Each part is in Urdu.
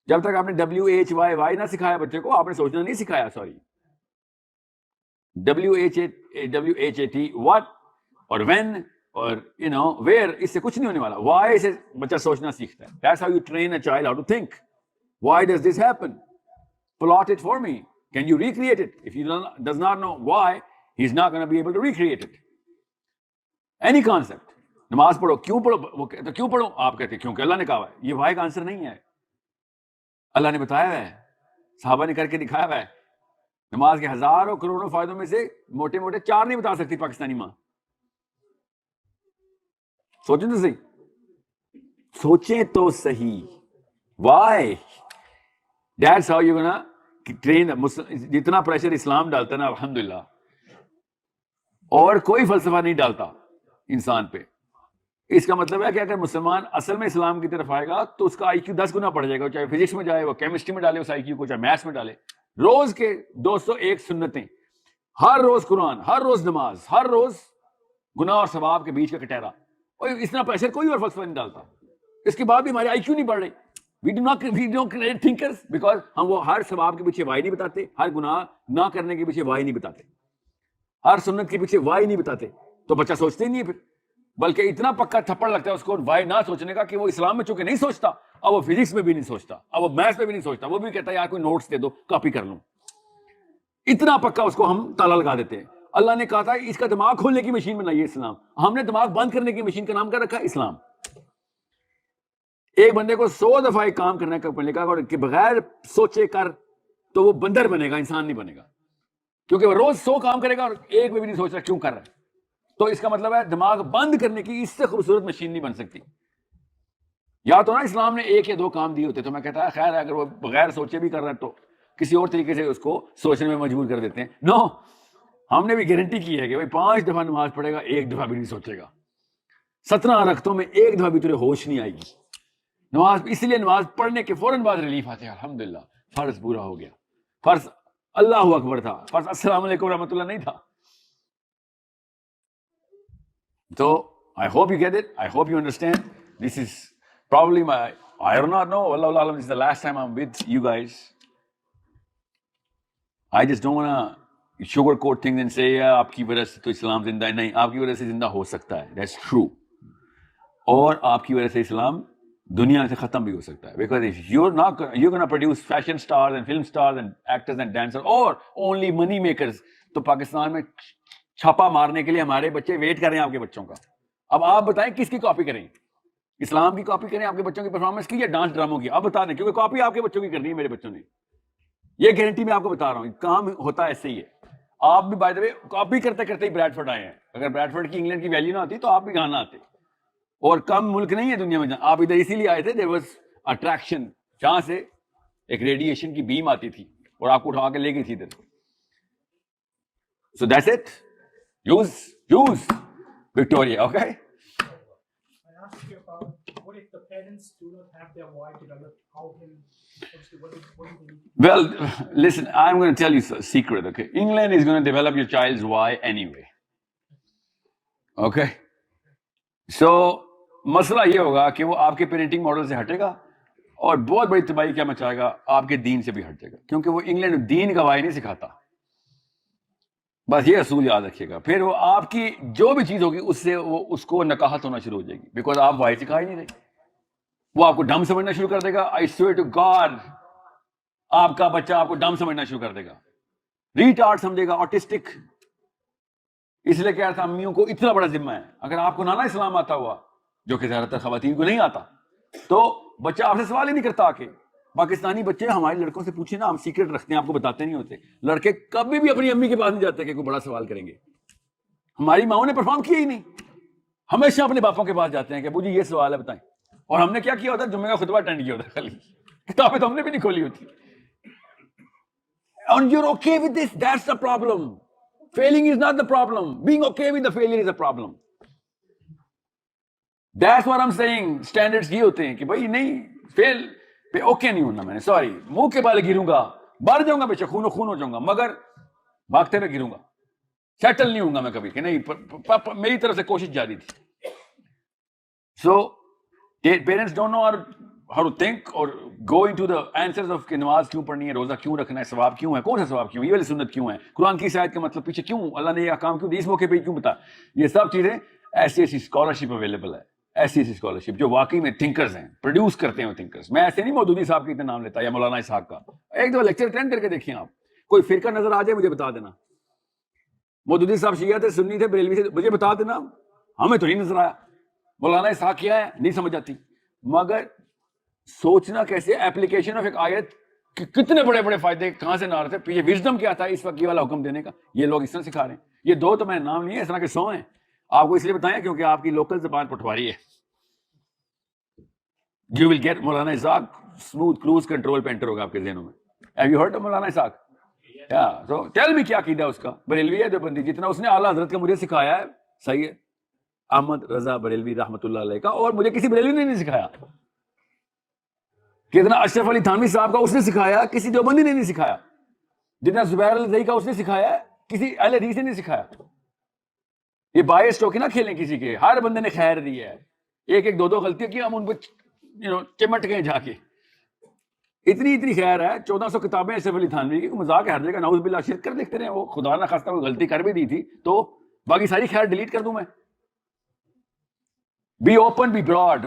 جب تک آپ نے WHY نہ سکھایا بچے کو، آپ نے سوچنا نہیں سکھایا. سوری, WHAT what اور when اور where, اس سے کچھ نہیں ہونے والا. Why سے بچہ سوچنا سیکھتا ہے. That's how you train a child how to think. Why does this happen? Plot it for me. Can you recreate it? If he does not know why, he's not going to be able to recreate it. Any concept. نماز پڑھو, کیوں پڑھو؟ وہ کہتے کیوں پڑھو؟ آپ کہتے کیونکہ اللہ نے کہا ہے. یہ why کا آنسر نہیں ہے, اللہ نے بتایا ہے, صحابہ نے کر کے دکھایا ہوا ہے. نماز کے ہزاروں کروڑوں فائدوں میں سے موٹے موٹے 4 نہیں بتا سکتی پاکستانی ماں. سوچیں تو صحیح, سوچیں تو صحیح. Why? That's how you're gonna train. جتنا پریشر اسلام ڈالتا ہے نا, الحمدللہ, اور کوئی فلسفہ نہیں ڈالتا انسان پہ. اس کا مطلب ہے کہ اگر مسلمان اصل میں اسلام کی طرف آئے گا تو اس کا IQ 10 گنا بڑھ جائے گا. چاہے فزکس میں جائے, وہ کیمسٹری میں ڈالے اس IQ کو, چاہے میتھس میں ڈالے. روز کے 201 سنتیں, ہر روز قرآن, ہر روز نماز, ہر روز گناہ اور ثواب کے بیچ کا کٹہرا. اور اتنا پریشر کوئی اور فلسفہ نہیں ڈالتا. اس کے بعد بھی ہمارے IQ نہیں بڑھ رہے. We don't create thinkers because ہم وہ ہر ثواب کے پیچھے why نہیں بتاتے, ہر گناہ نہ کرنے کے پیچھے why نہیں بتاتے, ہر سنت کے پیچھے why نہیں بتاتے. تو بچہ سوچتے ہی نہیں ہے پھر, بلکہ اتنا پکا تھپڑ لگتا ہے اس کو why نہ سوچنے کا کہ وہ اسلام میں چونکہ نہیں سوچتا, اب وہ فزکس میں بھی نہیں سوچتا, اب وہ میتھس میں بھی نہیں سوچتا. وہ بھی کہتا ہے یار کوئی نوٹس دے دو کاپی کر لوں. اتنا پکا اس کو ہم تالا لگا دیتے ہیں. اللہ نے کہا تھا اس کا دماغ کھولنے کی مشین بنائیے اسلام, ہم نے دماغ بند کرنے کی مشین کا نام کیا رکھا؟ اسلام. ایک بندے کو 100 دفعہ ایک کام کرنے کا لکھا کہ بغیر سوچے کر تو وہ بندر بنے گا, انسان نہیں بنے گا. کیونکہ وہ روز 100 کام کرے گا اور ایک میں بھی نہیں سوچ رہا کیوں کر رہا ہے. تو اس کا مطلب ہے دماغ بند کرنے کی اس سے خوبصورت مشین نہیں بن سکتی. یا تو نا اسلام نے 1 یا 2 کام دیے ہوتے تو میں کہتا ہے خیر اگر وہ بغیر سوچے بھی کر رہا ہے تو کسی اور طریقے سے اس کو سوچنے میں مجبور کر دیتے ہیں. نو, ہم نے بھی گارنٹی کی ہے کہ 5 دفعہ نماز پڑھے گا 1 دفعہ بھی نہیں سوچے گا. 17 رکعتوں میں 1 دفعہ بھی تجھے ہوش نہیں آئے گی. نماز اس لیے نماز پڑھنے کے فوراً بعد ریلیف آتے ہیں, الحمدللہ فرض پورا ہو گیا. فرض اللہ اکبر تھا, فرض السلام علیکم ورحمۃ اللہ نہیں تھا. So I hope you get it. I hope you understand. This is probably I do not know. Wallahu alam, this is the last time I'm with you guys. I just don't want to sugarcoat things and say آپ کی وجہ سے تو اسلام زندہ ہے. نہیں, آپ کی وجہ سے زندہ ہو سکتا ہے, that's true. اور آپ کی وجہ سے اسلام دنیا سے ختم بھی ہو سکتا ہے. Because if you're going to produce fashion stars and film stars and actors and dancers or only money makers, تو پاکستان میں چھاپا مارنے کے لیے ہمارے بچے ویٹ کر رہے ہیں آپ کے بچوں کا. اب آپ بتائیں کس کی کاپی کریں, اسلام کی کاپی کریں آپ کے بچوں کی پرفارمنس کی یا ڈانس ڈراموں کی؟ اب بتا دیں, کیونکہ کاپی آپ کے بچوں کی کرنی ہے میرے بچوں نے. یہ گارنٹی میں آپ کو بتا رہا ہوں, کام ہوتا ہے ایسے ہی ہے. آپ بھی بائی دا وے کاپی کرتے کرتے ہی بریڈ فورڈ آئے ہیں. اگر بریڈ فورڈ کی انگلینڈ کی ویلیو نہ ہوتی تو آپ بھی کہاں نہ آتے. اور کم ملک نہیں ہے دنیا میں, آپ ادھر اسی لیے آئے تھے. there was attraction, جہاں سے ایک ریڈیشن کی بیم آتی تھی اور آپ کو اٹھا کے لے گئی تھی ادھر. so that's it. Use Victoria, okay? I asked you about what if the parents do not have their why developed? How can what do they need? Well, listen, I'm going to tell you a secret, okay? England is going to develop your child's why anyway. Okay? So, مسئلہ یہ ہوگا کہ وہ آپ کے پیرنٹنگ ماڈل سے ہٹے گا اور بہت بڑی تباہی کیا مچائے گا, آپ کے دین سے بھی ہٹ جائے گا. کیونکہ وہ انگلینڈ دین کا وائی نہیں سکھاتا. بس یہ اصول یاد رکھیے گا. پھر وہ آپ کی جو بھی چیز ہوگی اس سے وہ اس کو نکاحت ہونا شروع ہو جائے گی, بیکاز آپ وائی سکھا ہی نہیں رہے. وہ آپ کو ڈم سمجھنا شروع کر دے گا. آئی سویئر ٹو گاڈ, آپ کا بچہ آپ کو ڈم سمجھنا شروع کر دے گا, ریٹارڈ سمجھے گا, آٹسٹک. اس لیے کیا تھا, امیوں کو اتنا بڑا ذمہ ہے. اگر آپ کو نانا اسلام آتا ہوا, جو کہ زیادہ تر خواتین کو نہیں آتا, تو بچہ آپ سے سوال ہی نہیں کرتا. آ کے پاکستانی بچے ہمارے لڑکوں سے پوچھیں نا, ہم سیکرٹ رکھتے ہیں, آپ کو بتاتے نہیں ہوتے. لڑکے کبھی بھی اپنی امی کے پاس نہیں جاتے کہ کوئی بڑا سوال کریں گے. ہماری ماؤں نے پرفارم کیا ہی نہیں, ہمیشہ اپنے باپوں کے پاس جاتے ہیں کہ ابو جی یہ سوال ہے بتائیں. اور ہم نے کیا کیا ہوتا ہے, جمعے کا خطبہ اٹینڈ کیا ہوتا ہے, خالی کتابیں تو ہم نے بھی نہیں کھولی ہوتی. And you're okay with this, that's the problem. Failing is not the problem. Being okay with the failure is a problem. That's what I'm saying. Standards یہ ہوتے ہیں کہ بھائی نہیں, فیل پہ اوکے نہیں ہونا. میں نے سوری منہ کے بال گروں گا, مر جاؤں گا, بے شک خون و خون ہو جاؤں گا, مگر بھاگتے ہوئے گروں گا. سیٹل نہیں ہوں گا میں کبھی کہ نہیں, میری طرف سے کوشش جاری تھی. So parents don't know how to think or go into the answers of کہ نماز کیوں پڑھنی ہے, روزہ کیوں رکھنا ہے, ثواب کیوں ہے, کون سا ثواب کیوں ہے, یہ والی سنت کیوں ہے, قرآن کی آیت کا مطلب پیچھے کیوں اللہ نے یہ احکام کیوں دی, اس موقع پہ کیوں بتا, یہ سب چیزیں ایسی اسکالرشپ اویلیبل ہے, ایسی اسکالرشپ جو واقعی میں تھنکرز ہیں, پروڈیوس کرتے ہیں تھنکرز. میں ایسے نہیں مودودی صاحب کے اتنے نام لیتا یا مولانا اسحاق کا, ایک دو لیکچر اٹینڈ کر کے دیکھیں آپ, کوئی فرقہ نظر آ جائے مجھے بتا دینا, مودودی صاحب شیعہ تھے, سنی تھے, بریلوی سے, مجھے بتا دینا, ہمیں تو نہیں نظر آیا. مولانا اسحاق کیا ہے نہیں سمجھ آتی, مگر سوچنا کیسے اپلیکیشن آف ایک آیت کہ کتنے بڑے بڑے فائدے کہاں سے نہ رہے تھے, پیچھے وزڈم کیا تھا اس وقت یہ والا حکم دینے کا, یہ لوگ اس طرح سکھا رہے ہیں. یہ دو تو میں نام نہیں ہے, اس طرح کے 100 ہیں, آپ کو اس لیے بتائیں کیونکہ آپ کی لوکل زبان پٹواری ہے. You will get Maulana Ishaq smooth cruise control پہ انٹر ہوگا آپ کے ذہنوں میں. Have you heard of Maulana Ishaq? Yeah, so tell me کیا عقیدہ اس کا, بریلوی ہے دیوبندی, جتنا اس نے اعلیٰ حضرت کا مجھے سکھایا ہے صحیح ہے, احمد رضا بریلوی رحمۃ اللہ علیہ کا, اور مجھے کسی بریلوی نے نہیں سکھایا. کتنا اشرف علی تھانوی صاحب کا اس نے سکھایا, کسی دیوبندی نے نہیں سکھایا. جتنا زبیر الزئی کا اس نے سکھایا, کسی اہل حدیث نے نہیں سکھایا. یہ باعث ٹوکی نہ کھیلیں کسی کے, ہر بندے نے خیر دی ہے, ایک ایک دو دو غلطیاں کی, ہم ان کو چمٹ گئے جا کے. اتنی خیر ہے, 1400 کتابیں اشرف علی تھانوی کی, مذاق ہے ہر جگہ, نعوذ باللہ شرک کر لکھتے رہے, وہ خدا نہ خواستہ کوئی غلطی کر بھی دی تھی تو باقی ساری خیر ڈیلیٹ کر دوں میں. بی اوپن بی براڈ,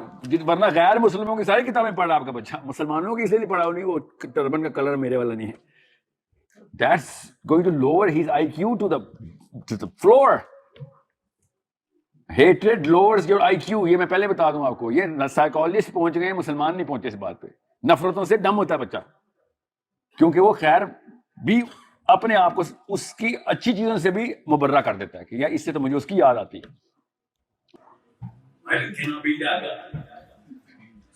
ورنہ غیر مسلموں کی ساری کتابیں پڑھا آپ کا بچہ, مسلمانوں کی اس لیے نہیں پڑھا, نہیں وہ ٹربن کا کلر میرے والا نہیں ہے. That's going to lower his IQ to the floor. Hatred lowers your IQ. یہ میں پہلے بتا دوں آپ کو, یہ سائیکالوجسٹ پہنچ گئے, مسلمان نہیں پہنچے اس بات پہ. نفرتوں سے ڈم ہوتا ہے بچہ, کیونکہ وہ خیر بھی اپنے آپ کو اس کی اچھی چیزوں سے بھی مبرہ کر دیتا ہے کہ یار اس سے تو مجھے اس کی یاد آتی ہے.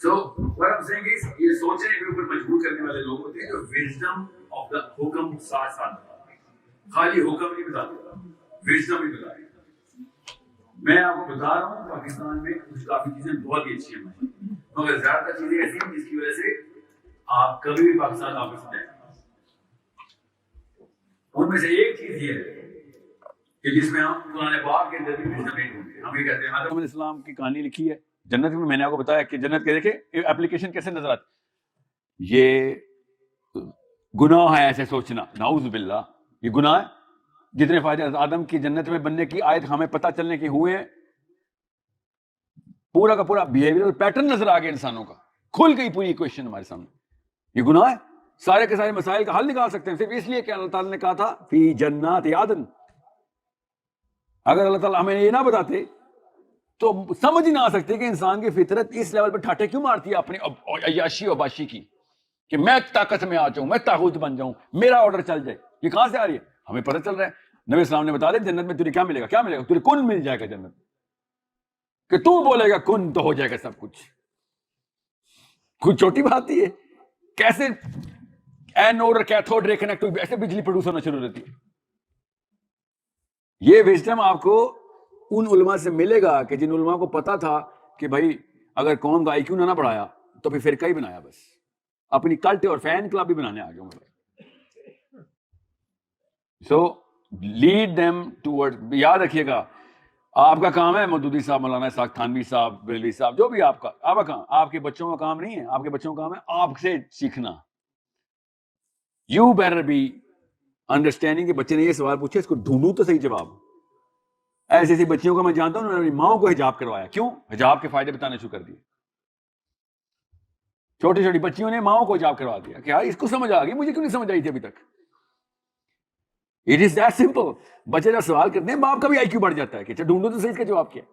So what I'm saying is, یہ سوچنے کے اوپر مجبور کرنے والے لوگ ہوتے ہیں جو wisdom of the حکم ساتھ ساتھ بتاتے ہیں, خالی حکم نہیں بتاتے, wisdom بھی بتاتے ہیں. میں آپ کو بتا رہا ہوں پاکستان میں کچھ کافی چیزیں بہت ہی اچھی ہیں, مگر زیادہ تر چیزیں ایسی ہیں جس کی وجہ سے آپ کبھی بھی پاکستان واپس نہیں جائیں. ان میں سے ایک چیز یہ ہے کہ جس میں ہم قرآن پاک کے اندر بھی wisdom نہیں ڈھونڈتے. ہم یہ کہتے ہیں آدم علیہ السلام کی کہانی لکھی ہے جنت میں, میں نے آپ کو بتایا کہ جنت کے دیکھیں اپلیکیشن کیسے نظر آتی. یہ گناہ ہے ایسے سوچنا, نعوذ باللہ, یہ گناہ ہے. جتنے فائدے آدم کی جنت میں بننے کی آیت ہمیں پتہ چلنے کے ہوئے ہیں, پورا کا پورا بیہیویئرل پیٹرن نظر آ گیا انسانوں کا, کھل گئی پوری ایکویشن ہمارے سامنے. یہ گناہ ہے, سارے کے سارے مسائل کا حل نکال سکتے ہیں صرف اس لیے کہ اللہ تعالیٰ نے کہا تھا فی جنات عدن. اگر اللہ تعالیٰ ہمیں یہ نہ بتاتے تو سمجھ ہی نہ آ سکتے کہ انسان کی فطرت اس لیول پہ ٹھاٹے کیوں مارتی ہے اپنی عیاشی و باشی کی, کہ میں طاقت میں آ جاؤں, میں طاغوت بن جاؤں, میرا آرڈر چل جائے. یہ کہاں سے آ رہی ہے, ہمیں پتہ چل رہا ہے. نبی اسلام نے بتا دیا جنت میں تجھے کیا ملے گا, کیا ملے گا, تجھے کن مل جائے گا جنت, کہ تو بولے گا کن تو ہو جائے گا سب کچھ. کوئی چھوٹی بات ہی ہے, کیسے اینوڈ اور کیتھوڈ رے کنیکٹ ہوئی, ایسے بجلی پروڈیوس ہونا شروع ہوتی ہے. یہ وزڈم آپ کو ان علماء سے ملے گا کہ جن علماء کو پتا تھا کہ بھائی اگر قوم کا IQ نہ بڑھایا تو پھر فرقہ ہی بنایا, بس اپنی کلٹ اور فین کلب بھی بنانے آ گئے. سو لیڈ دیم ٹوورڈ, یاد رکھیے گا آپ کا کام ہے, مودودی صاحب, مولانا اسحاق تھانوی صاحب, بریلوی صاحب, جو بھی آپ کا کام, آپ کے بچوں کا کام نہیں ہے, آپ کے بچوں کا کام ہے آپ سے سیکھنا. یو بیٹر بی انڈرسٹینڈنگ کہ بچے نے یہ سوال پوچھا, اس کو ڈھونڈوں تو صحیح جواب. ایسی ایسی بچیوں کو میں جانتا ہوں انہوں نے اپنی ماؤں کو حجاب کروایا. کیوں؟ حجاب کے فائدے بتانے شروع کر دیے. چھوٹی چھوٹی بچیوں نے ماؤں کو حجاب کروا دیا کہ یار اس کو سمجھ آ گئی, مجھے کیوں نہیں سمجھ آئی تھی ابھی تک. It is that simple. بچے جب سوال کرتے ہیں باپ کا بھی IQ بڑھ جاتا ہے کہ ڈھونڈو تو صحیح اس کا جواب کیا.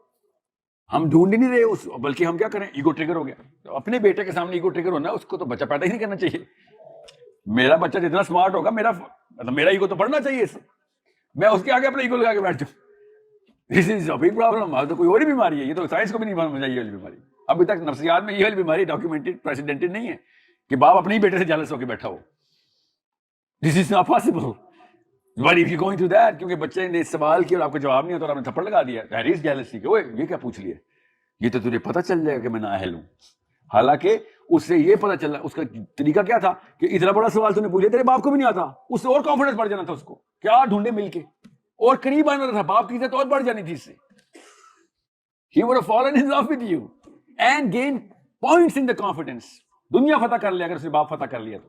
ہم ڈھونڈ ہی نہیں رہے بلکہ ہم کیا کریں, ایگو ٹریگر ہو گیا. اپنے بیٹے کے سامنے ایگو ٹریگر ہونا ہے, اس کو تو بچہ پیدا ہی نہیں کرنا چاہیے. میرا بچہ جتنا اسمارٹ ہوگا میرا ایگو تو بڑھنا چاہیے, میں اس کے آگے اپنا ایگو لگا کے بیٹھ جاؤں. دس از اے بگ پرابلم. تو کوئی اور ہی بیماری ہے, یہ تو سائنس کو بھی نہیں معلوم ہے یہ والی بیماری. ابھی تک نفسیات میں یہ والی بیماری ڈاکیومنٹڈ پریسیڈنٹڈ نہیں ہے کہ باپ اپنے ہی بیٹے سے جالس ہو کے بیٹھا ہو. This is not possible. But if you're going through that, کیونکہ بچے نے سوال کیا اور آپ کو جواب نہیں ہوتا اور آپ نے تھپڑ لگا دیا, that is jealousy کہ اوے یہ کیا پوچھ لیا, یہ تو تجھے پتہ چل جائے گا کہ میں نااہل ہوں. حالانکہ اس سے یہ پتہ چلا, اس کا طریقہ کیا تھا کہ اتنا بڑا سوال تو نے پوچھا, تیرے باپ کو بھی نہیں آتا, اس سے اور کانفیڈنس بڑھ جانا تھا, اس کو کیا ڈھونڈے مل کے اور قریب آنا تھا, باپ کی عزت اور بڑھ جانی تھی اس سے. He would have fallen in love with you and gained points in the confidence. دنیا فتح کر لیا اگر اس نے باپ فتح کر لیا تو.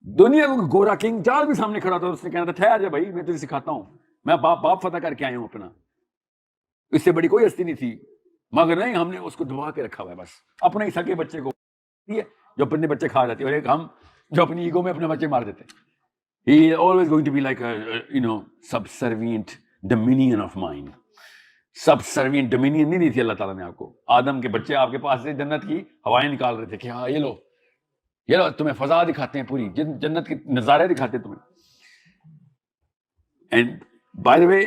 دنیا کو گورا کنگ چارلز بھی سامنے کھڑا تھا, اس نے کہنا تھا ٹھہر جا بھائی, میں تجھے سکھاتا ہوں, میں باپ فتح کر کے آیا ہوں اپنا. اس سے بڑی کوئی ہستی نہیں تھی, مگر نہیں, ہم نے اس کو دبا کے رکھا ہوا ہے بس, اپنے ہی سگے بچے کو جو اپنے بچے کھا جاتے, اور ایک ہم جو اپنی ایگو میں اپنے بچے مار دیتے. He is always going to be like a subservient dominion of mind. Subservient dominion نہیں دی تھی اللہ تعالیٰ نے آپ کو. آدم کے بچے آپ کے پاس سے جنت کی ہوائیں نکال رہے تھے کہ ہاں یہ لو تمہیں فضا دکھاتے ہیں, پوری جنت کے نظارے دکھاتے تمہیں. And by the way,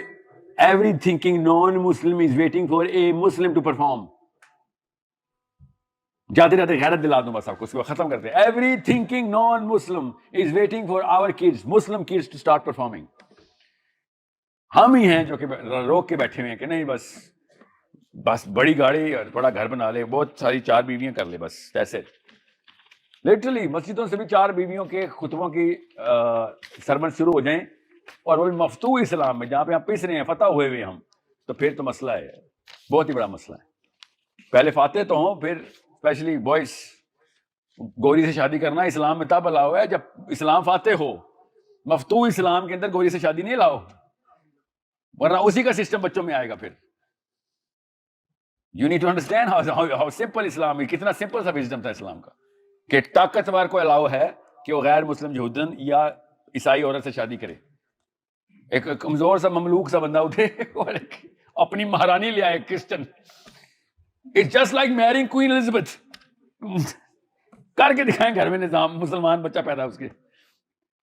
every thinking non-Muslim is waiting for a Muslim to perform. جاتے جاتے غیرت دلا دوں بس آپ کو, اس کو ختم کرتے ہیں. Every thinking non-Muslim is waiting for our kids, Muslim kids to start performing. ہم ہی ہیں جو کہ روک کے بیٹھے ہوئے ہیں کہ نہیں بس بڑی گاڑی اور بڑا گھر بنا لے, بہت ساری 4 بیویاں کر لے, بس ایسے. لٹرلی مسجدوں سے بھی 4 بیویوں کے خطبوں کی سرمن شروع ہو جائیں, اور وہ مفتوح اسلام میں جہاں پہ ہم پس رہے ہیں, فتح ہوئے ہوئے ہم, تو پھر تو مسئلہ ہے, بہت ہی بڑا مسئلہ ہے. پہلے فاتح تو ہوں, پھر اسپیشلی بوائز, گوری سے شادی کرنا اسلام میں تب الاؤ ہے جب اسلام فاتح ہو. مفتوح اسلام کے اندر گوری سے شادی نہیں لاؤ, ورنہ اسی کا سسٹم بچوں میں آئے گا. پھر you need to understand how simple اسلام ہے, کتنا سمپل سا وزڈم تھا اسلام کا, کہ طاقتور کو الاؤ ہے کہ وہ غیر مسلم یہودن یا عیسائی عورت سے شادی کرے. ایک کمزور سا مملوک سا بندہ اٹھے اور اپنی مہارانی لے آئے Christian. It's just like marrying Queen Elizabeth. کر کے دکھائیں گھر میں نظام, مسلمان بچہ پیدا اس کے,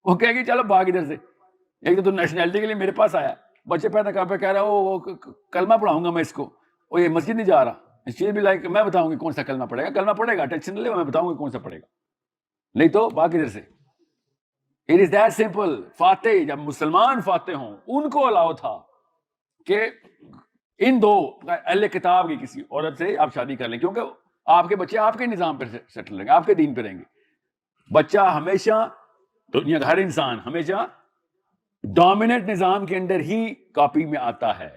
وہ کہے گی چلو بھاگ ادھر سے. ایک تو نیشنلٹی کے لیے میرے پاس آیا, بچے پیدا کہاں پہ, کہہ رہا وہ کلمہ پڑھاؤں گا میں اس کو, وہ یہ مسجد نہیں جا رہا. اس چیز بھی لائک میں بتاؤں گی کون سا کلمہ پڑھے گا, ٹینشن لے, میں بتاؤں گی کون سا پڑھے گا, نہیں تو بھاگ ادھر سے. It is that simple. فاتح جب مسلمان فاتح ہوں, ان کو الاؤ تھا کہ ان 2 اہل کتاب کی کسی عورت سے آپ شادی کر لیں, کیونکہ آپ کے بچے آپ کے نظام پہ سیٹل رہیں گے, آپ کے دین پہ رہیں گے. بچہ ہمیشہ, دنیا کا ہر انسان ہمیشہ ڈومیننٹ نظام کے اندر ہی کاپی میں آتا ہے.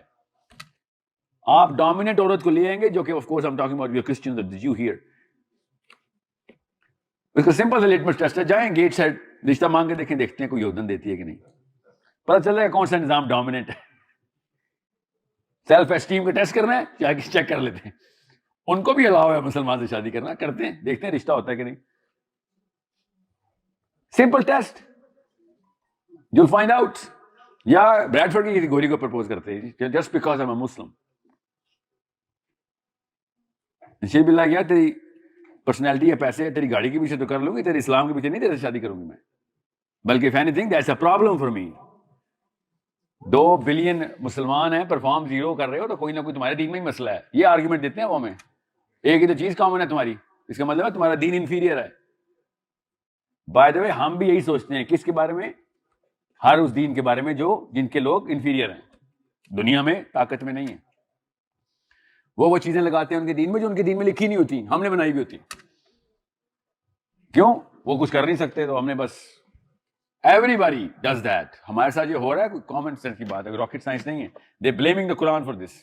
آپ ڈومیننٹ عورت کو لے آئیں گے, جو کہ of course I'm talking about your Christians, the Jew here. اس کا سمپل سا لٹمس ٹیسٹ ہے, جائیں گیٹ سائڈ رشتہ مانگ کے دیکھتے ہیں کوئی یودن دیتی ہے کہ نہیں, پتہ چل رہا ہے کون سا نظام ڈومیننٹ ہے. سیلف اسٹیم کا ٹیسٹ کرنا ہے, چیک کر لیتے ہیں. ان کو بھی الاؤ ہے مسلمان سے شادی کرنا, کرتے ہیں, دیکھتے ہیں رشتہ ہوتا ہے کہ نہیں. Simple test, you will find out. یا بریڈفورڈ کی کسی گوری کو پرپوز کرتے ہیں جسٹ بیکاز آئی ایم اے مسلم. شی بھی لائک, یار تیری پرسنالٹی ہے, پیسے ہے, تیری گاڑی کے پیچھے تو کر لوں گی, تیرے اسلام کے پیچھے نہیں تیرے شادی کروں گی میں. بلکہ if anything that's a problem for me. 2 billion مسلمان ہیں, پرفارم 0 کر رہے ہو, تو کوئی نہ کوئی تمہارے دین میں ہی مسئلہ ہے. یہ آرگومنٹ دیتے ہیں وہ ہمیں, ایک ہی تو چیز کامن ہے تمہاری, اس کا مطلب ہے تمہارا دین انفیریئر ہے. بائی دا وے ہم بھی یہی سوچتے ہیں, کس کے بارے میں, ہر اس دین کے بارے میں جن کے لوگ انفیریئر ہیں, دنیا میں طاقت میں نہیں ہیں. وہ چیزیں لگاتے ہیں ان کے دین میں جو ان کے دین میں لکھی نہیں ہوتی, ہم نے بنائی ہوئی ہوتی. کیوں؟ وہ کچھ کر نہیں سکتے تو ہم نے بس, everybody does that. ہمارے ساتھ جو ہو رہا ہے کوئی کامن سینس کی بات ہے, راکٹ سائنس نہیں ہے. They blaming the Quran for this.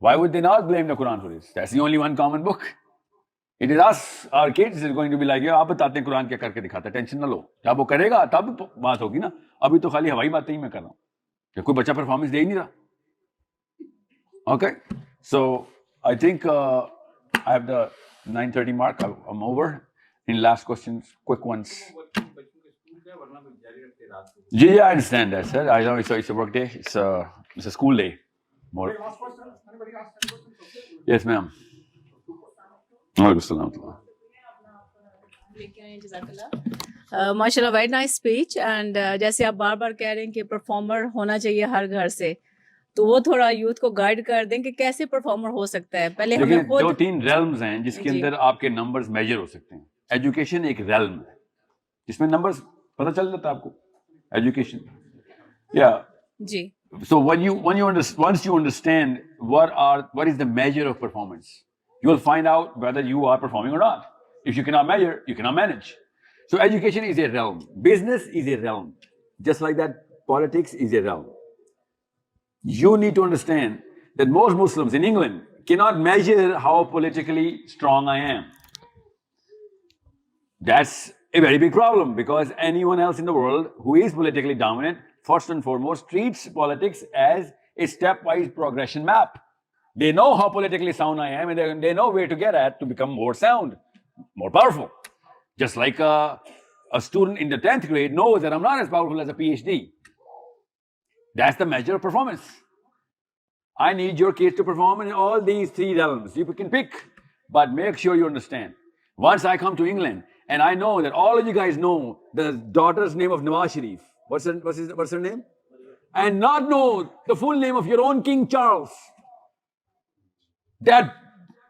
Why would they not blame the Quran for this? That's the only one common book. It is us, our kids is going to be like, آپ بتاتے ہیں قرآن کیا کر کے دکھاتا ہے, ٹینشن نہ لو, جب وہ کرے گا تب بات ہوگی نا. ابھی تو خالی ہوائی باتیں ہی میں کر رہا ہوں کہ کوئی بچہ پرفارمنس دے ہی نہیں رہا. Okay, so I think I have the 9:30 mark. I'm over. In last questions, quick ones. Yeah, I understand that, sir. I know it's a work day. It's a school day. More. Last question. Anybody ask any questions? Yes, ma'am. Waalaikum assalam. ماشاء اللہ, ویری نائس اسپیچ. اینڈ جیسے آپ بار بار کہہ رہے ہیں کہ پرفارمر ہونا چاہیے ہر گھر سے, تو وہ تھوڑا یوتھ کو گائیڈ کر دیں کہ کیسے پرفارمر ہو سکتا ہے. پہلے ہمیں خود 2-3 ریلمز ہیں جس کے اندر آپ کے نمبرز میجر ہو سکتے ہیں. ایجوکیشن ایک ریلم ہے جس میں نمبرز پتہ چل جاتا ہے آپ کو. ایجوکیشن, یا جی. So once you understand what is the measure of performance, you will find out whether you are performing or not. If you cannot measure, you cannot manage. So education is a realm. Business is a realm. Just like that, politics is a realm. You need to understand that most Muslims in England cannot measure how politically strong I am. That's a very big problem, because anyone else in the world who is politically dominant, first and foremost, treats politics as a stepwise progression map. They know how politically sound I am, and they know where to get at to become more sound, more powerful. Just like a student in the 10th grade knows that I'm not as powerful as a PhD. That's the measure of performance. I need your kids to perform in all these three realms. You can pick, but make sure you understand. Once I come to England, and I know that all of you guys know the daughter's name of Nawaz Sharif. What's her name? And not know the full name of your own King Charles. That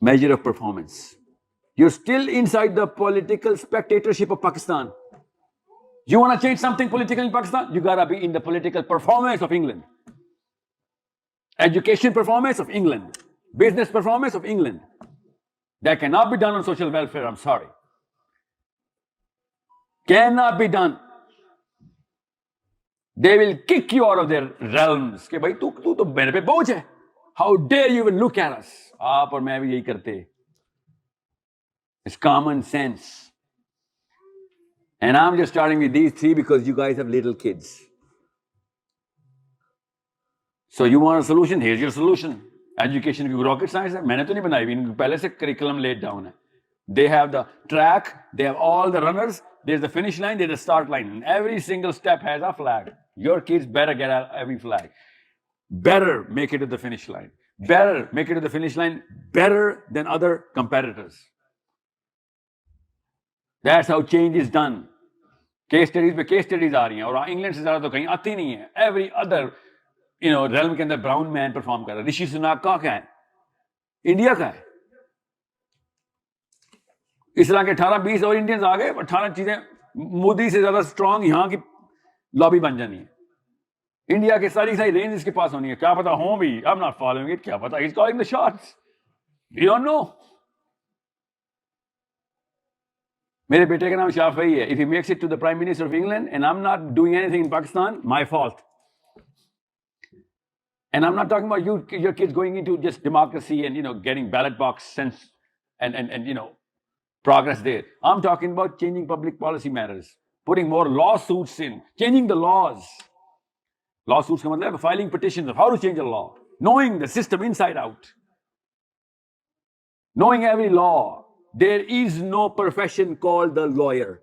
Measure of performance. You're still inside the political spectatorship of Pakistan. You want to change something political in Pakistan? You gotta be in the political performance of England. Education performance of England. Business performance of England. That cannot be done on social welfare, I'm sorry. Cannot be done. They will kick you out of their realms. کہ بھائی تو تو میرے پہ بوجھ ہے. How dare you even look at us? آپ اور میں بھی یہی کرتے. It's common sense. And I'm just starting with these three because you guys have little kids. So you want a solution? Here's your solution. Education کی rocket science ہے. میں نے تو نہیں بنائی بھی. پہلے سے curriculum laid down ہے. They have the track. They have all the runners. There's the finish line. There's the start line. And every single step has a flag. Your kids better get out every flag. Better make it to the finish line. Better make it to the finish line. Better than other competitors. That's how change is done. Case studies پہ case studies آ رہی ہیں اور انگلینڈ سے زیادہ تو کہیں آتی نہیں ہے. Every other realm کے اندر براؤن مین پرفارم کر رہا ہے. رشی سناک کا کیا ہے؟ انڈیا کا ہے. اس طرح کے 18-20 اور انڈینز آ گئے. 18 چیزیں مودی سے زیادہ اسٹرانگ یہاں کی لابی بن جانی ہے. انڈیا کے ساری رینج اس کے پاس ہونی ہے. کیا پتا ہوں بھی. I'm not following it. کیا پتا he's calling the shots. You don't know. میرے بیٹے کا نام شافعی ہے. If he makes it to the Prime Minister of England and I'm not doing anything in Pakistan, my fault. And I'm not talking about your kids going into just democracy and getting ballot box sense and progress there. I'm talking about changing public policy matters, putting more lawsuits in, changing the laws. Lawsuits ka matlab filing petitions of how to change a law, knowing the system inside out, knowing every law. There is no profession called the lawyer.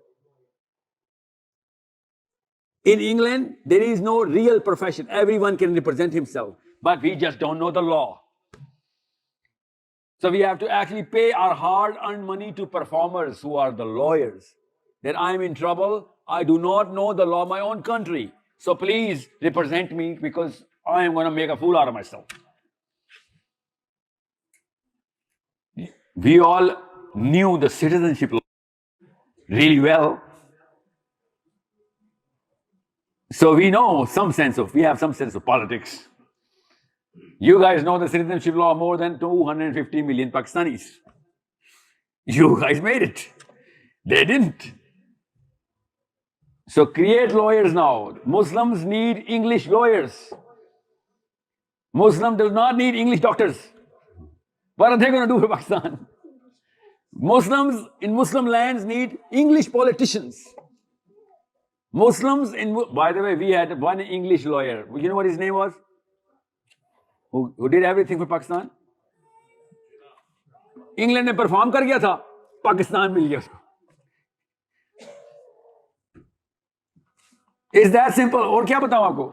In England, there is no real profession. Everyone can represent himself, but we just don't know the law. So we have to actually pay our hard-earned money to performers who are the lawyers. That I'm in trouble. I do not know the law of my own country. So please represent me because I am going to make a fool out of myself. We all knew the citizenship law really well. So we have some sense of politics. You guys know the citizenship law more than 250 million Pakistanis. You guys made it. They didn't. So create lawyers now. Muslims need English lawyers. Muslims do not need English doctors. What are they going to do for Pakistan? Muslims in Muslim lands need English politicians. By the way, we had one English lawyer. You know what his name was? Who did everything for Pakistan? England نے perform کر گیا تھا, پاکستان مل گیا اس کو. Is that simple? اور کیا بتاؤں آپ کو؟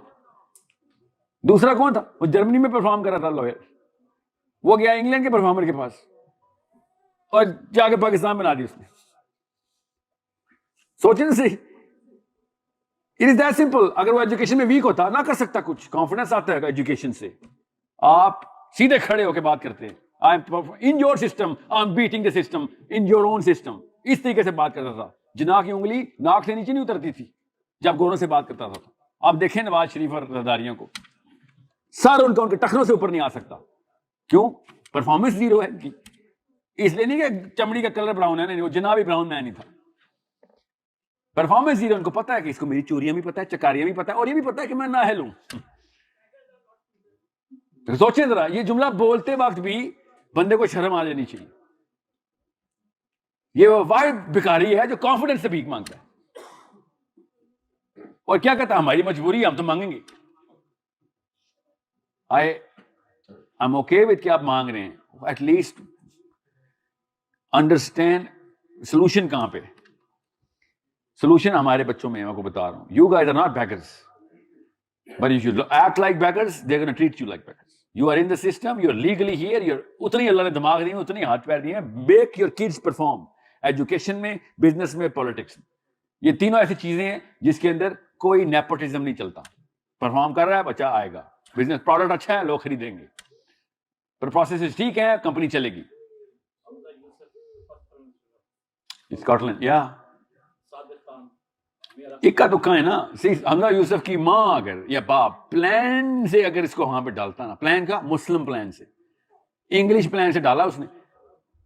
دوسرا کون تھا؟ وہ جرمنی میں perform کر رہا تھا lawyer. وہ گیا انگلینڈ کے پرفارمر کے پاس اور جا کے پاکستان بنا دی اس نے. سوچیں نا صحیح. It is that simple. اگر وہ ایجوکیشن میں ویک ہوتا نہ کر سکتا کچھ. کانفیڈنس آتا ہے ایجوکیشن سے. آپ سیدھے کھڑے ہو کے بات کرتے ہیں. In your system, I'm beating the system. In your own system. اس طریقے سے بات کرتا تھا. جناح کی انگلی ناک سے نیچے نہیں اترتی تھی جب گوروں سے بات کرتا تھا. آپ دیکھیں نواز شریف اور زرداریوں کو, سر ان کے ٹخنوں سے اوپر نہیں آ سکتا. کیوں؟ پرفارمنس زیرو ہے ان کی. اس لیے نہیں کہ چمڑی کا کلر براؤن ہے, نہیں, وہ جناب بھی براؤن مین ہی تھا. Performance zero. ان کو پتا ہے کہ اس کو میری چوریاں بھی پتا ہے, چکاریاں بھی پتا ہے, اور یہ بھی پتا ہے کہ میں نااہل ہوں. سوچیں ذرا, یہ جملہ بولتے وقت بھی بندے کو شرم آ جانی چاہیے. یہ وہ واحد بھکاری ہے جو کانفیڈنس سے بھیک مانگتا ہے, اور کیا کہتا ہے ہماری مجبوری ہے, ہم تو مانگیں گے. I'm okay with کہ آپ مانگ رہے ہیں, ایٹ لیسٹ انڈرسٹینڈ سولوشن کہاں پہ. سولوشن ہمارے بچوں میں, میں کو بتا رہا ہوں. You guys are not beggars, but you should act like beggars. They're going to treat you like beggars. You are in the system, you're legally here, you're اتنی اللہ نے دماغ دی, اتنی ہاتھ پیر دیے ہیں. Make your kids perform. Education میں, بزنس میں, پالیٹکس میں. یہ تینوں ایسی چیزیں ہیں جس کے اندر کوئی نیپوٹزم نہیں چلتا. پرفارم کر رہا ہے بچہ آئے گا, بزنس پروڈکٹ اچھا ہے لوگ خریدیں گے, پر پروسیس ٹھیک ہے کمپنی چلے گی. اسکاٹ لینڈ یا اکا دکا ہے نا. حمزہ یوسف کی ماں اگر یا باپ پلان سے اگر اس کو وہاں پہ ڈالتا نا, پلان کا مسلم پلان سے, انگلش پلان سے ڈالا اس نے,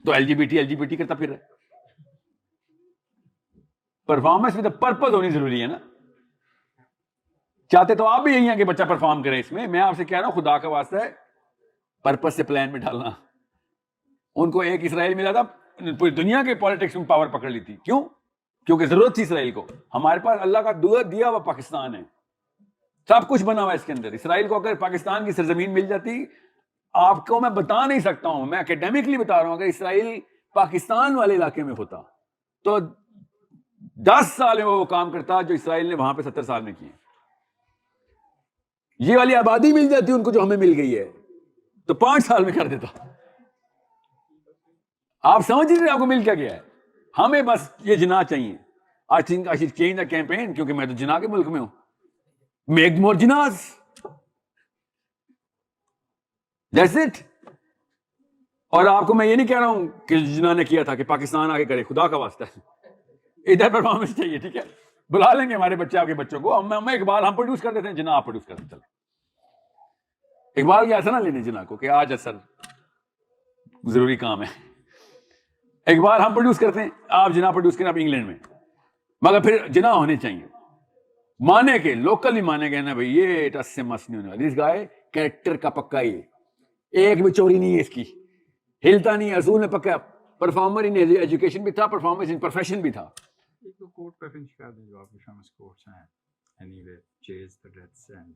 تو ایل جی بی ٹی کرتا پھر رہا. پرفارمنس میں تو پرپز ہونی ضروری ہے نا. چاہتے تو آپ بھی یہی ہیں کہ بچہ پرفارم کرے اس میں. میں آپ سے کہہ رہا ہوں خدا کا واسطہ ہے پرپز سے پلان میں ڈالنا. ان کو ایک اسرائیل ملا تھا, پوری دنیا کے پالیٹکس میں پاور پکڑ لی تھی. کیوں؟ کیونکہ ضرورت تھی اسرائیل کو. ہمارے پاس اللہ کا دیا ہوا پاکستان ہے, سب کچھ بنا ہوا ہے اس کے اندر. اسرائیل کو اگر پاکستان کی سرزمین مل جاتی, آپ کو میں بتا نہیں سکتا ہوں, میں اکیڈیمکلی بتا رہا ہوں, اگر اسرائیل پاکستان والے علاقے میں ہوتا تو 10 سال میں وہ کام کرتا جو اسرائیل نے وہاں پہ 70 سال میں کیے. یہ والی آبادی مل جاتی ان کو جو ہمیں مل گئی ہے تو 5 سال میں کر دیتا. آپ سمجھ رہے آپ کو مل کیا گیا ہے. ہمیں بس یہ جناح چاہیے. I think I should change the campaign, کیونکہ میں تو جناح کے ملک میں ہوں. Make more Jinnahs, that's it. اور آپ کو میں یہ نہیں کہہ رہا ہوں کہ جناح نے کیا تھا کہ پاکستان آگے کرے, خدا کا واسطہ ہے. ادھر پرفارمنس چاہیے, ٹھیک ہے, بلا لیں گے ہمارے بچے آپ کے بچوں کو. ہم اقبال ہم پروڈیوس کر دیتے ہیں, جناح آپ پروڈیوس کر دیتے. چلے اقبال کی ایسا نہ لینے جناح کو کہ آج اثر ضروری کام ہے. اقبال ہم پروڈیوس کرتے ہیں, آپ جناح پروڈیوس کریں, آپ انگلینڈ میں. مگر پھر جناح ہونے چاہیے, مانے کے لوکل ہی مانے گئے نا بھائی, یہ ٹس سے مس نہیں ہونے والی. اس گائے کریکٹر کا پکا ہی ہے, ایک بھی چوری نہیں ہے اس کی, ہلتا نہیں ہے, اصول میں پکا. پرفارمر ان ایجوکیشن بھی تھا, پرفارمر ان پروفیشن بھی تھا. ایک تو کوٹ پہ فنش کر دیں جو آپ کے فیمس کوٹس ہیں, anyway chase the death end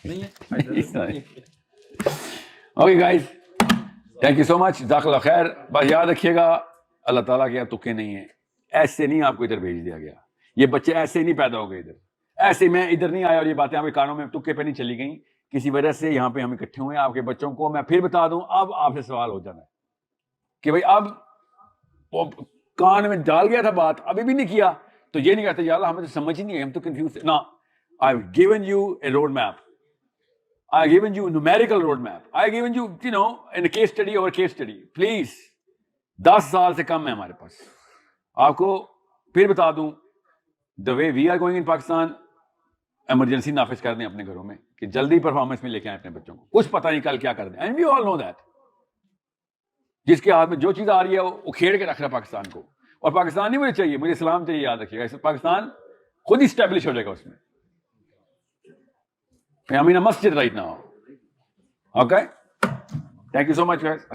نہیں ہے. Okay guys, thank you so much, جزاک اللہ خیر. بس یاد رکھیے گا اللہ تعالیٰ کے تکے نہیں ہیں. ایسے نہیں آپ کو ادھر بھیج دیا گیا, یہ بچے ایسے نہیں پیدا ہو گئے ادھر. ایسے میں ادھر نہیں آیا اور یہ باتیں آپ کے کانوں میں تکے پہ نہیں چلی گئیں. کسی وجہ سے یہاں پہ ہم اکٹھے ہوئے ہیں. آپ کے بچوں کو میں پھر بتا دوں, اب آپ سے سوال ہو جانا ہے کہ بھائی اب وہ کان میں ڈال گیا تھا بات, ابھی بھی نہیں کیا, تو یہ نہیں کہتے یا اللہ ہمیں تو سمجھ ہی نہیں ہے, ہم تو کنفیوز. نا, I've given you a road map. I've given you a numerical road map. I've given you, in a case study over case study. Please, 10 سال سے کم ہے ہمارے پاس. آپ کو پھر بتا دوں, the way we are going in Pakistan, emergency نافذ کر دیں اپنے گھروں میں کہ جلدی پرفارمنس میں لے کے آئیں اپنے بچوں کو. کچھ پتہ نہیں کل کیا کر دیں. And we all know that. جس کے ہاتھ میں جو چیز آ رہی ہے وہ کھیڑ کے رکھ رہا ہے پاکستان کو. اور پاکستان نہیں مجھے چاہیے, مجھے اسلام چاہیے. یاد رکھیے گا, پاکستان خود ہی اسٹیبلش ہو جائے گا اس میں. I'm in a masjid right now. Okay? Thank you so much, guys.